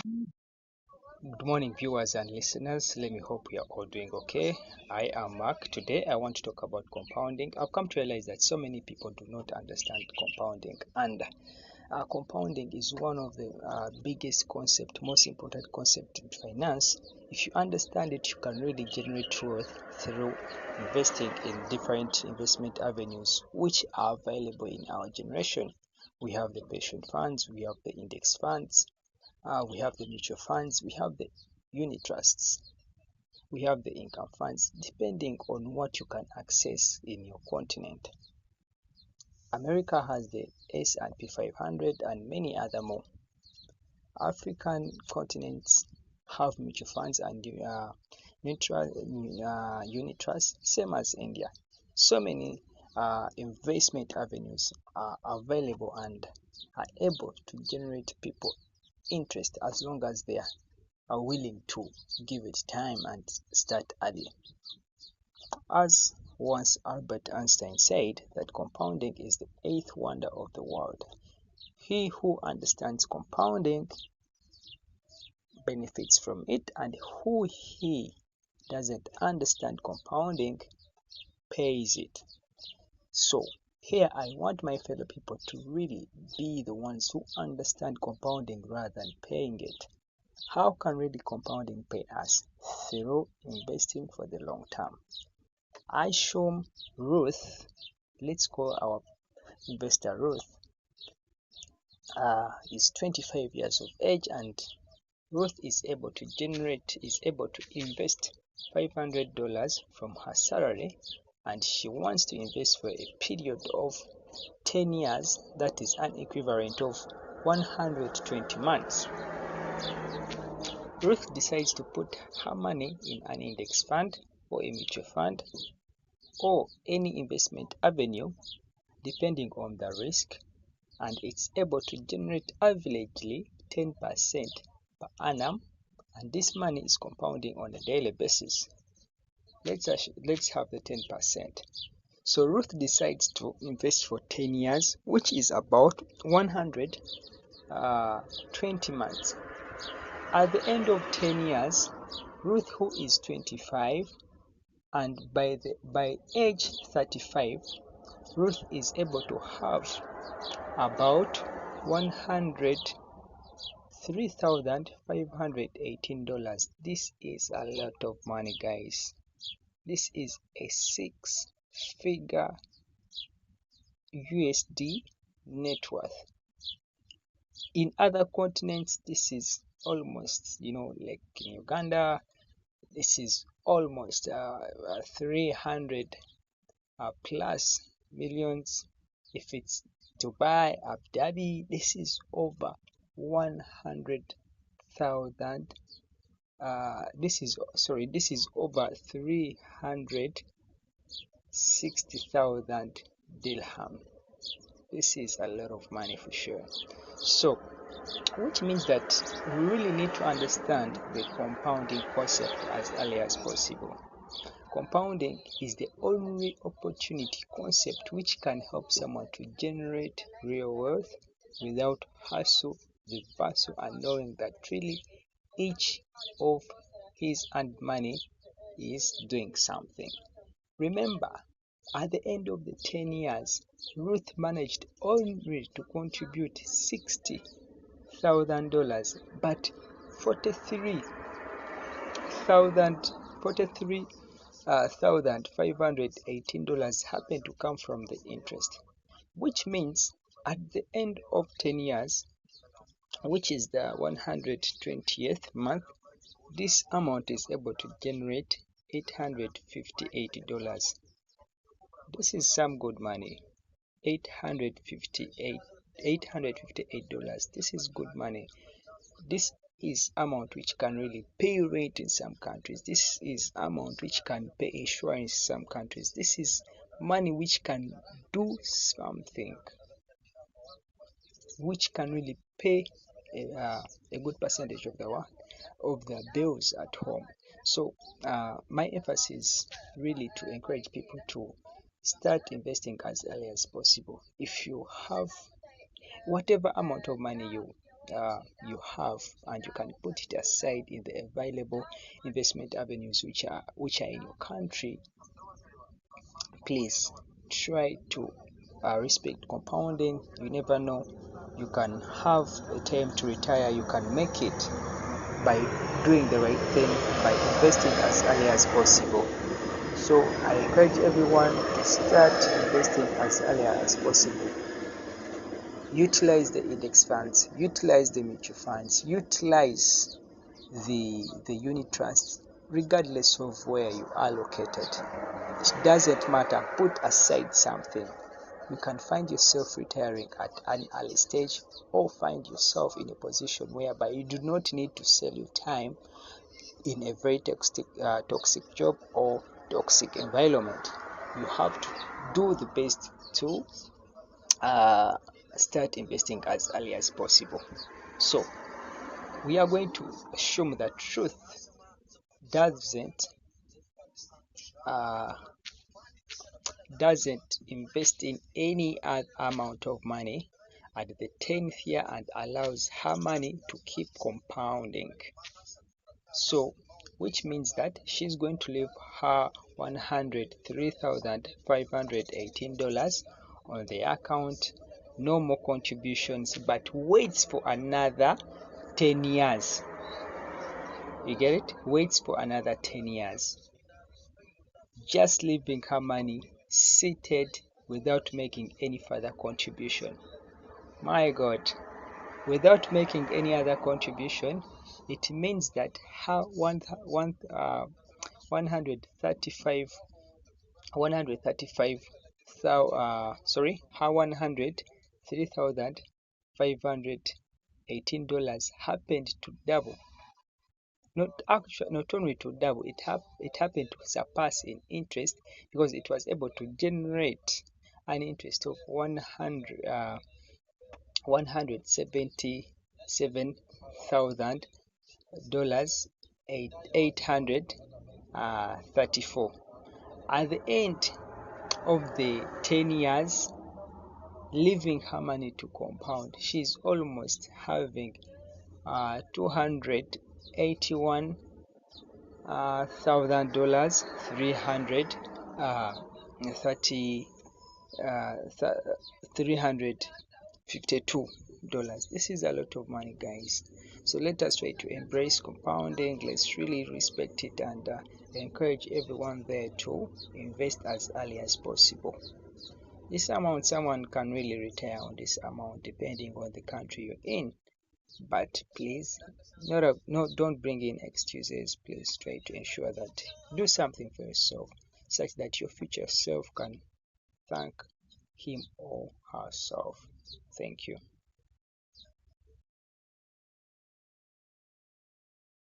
Good morning, viewers and listeners. Let me hope you are all doing okay. I am Mark. Today, I want to talk about compounding. I've come to realize that so many people do not understand compounding, and compounding is one of the biggest concept, most important concept in finance. If you understand it, you can really generate wealth through investing in different investment avenues which are available in our generation. We have the pension funds, we have the index funds, we have the mutual funds, we have the unit trusts, we have the income funds, depending on what you can access in your continent. America has the S&P 500 and many other more. African continents have mutual funds and unit trusts, same as India. So many investment avenues are available and are able to generate people interest as long as they are willing to give it time and start early. As once Albert Einstein said that compounding is the eighth wonder of the world. He who understands compounding benefits from it, and who he doesn't understand compounding pays it. So here I want my fellow people to really be the ones who understand compounding rather than paying it. How can really compounding pay us? Through investing for the long term. I show Ruth, let's call our investor Ruth, is 25 years of age, and Ruth is able to invest $500 from her salary, and she wants to invest for a period of 10 years, that is an equivalent of 120 months. Ruth decides to put her money in an index fund or a mutual fund or any investment avenue depending on the risk, and it's able to generate averagely 10% per annum, and this money is compounding on a daily basis. Let's have the 10%. So Ruth decides to invest for 10 years, which is about 120 months. At the end of 10 years, Ruth, who is 25, and by age 35, Ruth is able to have about $103,518. This is a lot of money, guys. This is a six-figure USD net worth. In other continents, this is almost, like in Uganda, this is almost 300 plus millions. If it's Dubai, Abu Dhabi, this is over 100,000. This is over 360,000 dirham. This is a lot of money for sure. So, which means that we really need to understand the compounding concept as early as possible. Compounding is the only opportunity concept which can help someone to generate real wealth without hustle, reversal, and knowing that really each of his earned money is doing something. Remember, at the end of the 10 years, Ruth managed only to contribute $60,000, but $43,518 happened to come from the interest, which means at the end of 10 years, which is the 120th month, this amount is able to generate $858. This is some good money. $858. This is good money. This is amount which can really pay rent in some countries. This is amount which can pay insurance in some countries. This is money which can do something, which can really pay a good percentage of the bills at home. So my emphasis is really to encourage people to start investing as early as possible. If you have whatever amount of money you you have, and you can put it aside in the available investment avenues which are in your country. Please try to respect compounding. You never know, you can have a time to retire. You can make it by doing the right thing, by investing as early as possible. So I encourage everyone to start investing as early as possible. Utilize the index funds, utilize the mutual funds, utilize the unit trusts, regardless of where you are located. It doesn't matter. Put aside something. You can find yourself retiring at an early stage, or find yourself in a position whereby you do not need to sell your time in a very toxic job or toxic environment. You have to do the best to start investing as early as possible. So we are going to assume that truth uh, doesn't invest in any amount of money at the 10th year and allows her money to keep compounding. So which means that she's going to leave her $103,518 on the account, no more contributions, but waits for another 10 years. You get it? Waits for another 10 years. Just leaving her money seated without making any further contribution. My God, without making any other contribution, it means that her 135 her $103,518 happened to double. Not only to double, it happened to surpass in interest, because it was able to generate an interest of $177,834 at the end of the 10 years. Leaving her money to compound, she's almost having $281,332. This is a lot of money, guys. So let us try to embrace compounding. Let's really respect it, and encourage everyone there to invest as early as possible. This amount, someone can really retire on this amount depending on the country you're in. But please, don't bring in excuses. Please try to ensure that do something for yourself, such that your future self can thank him or herself. Thank you.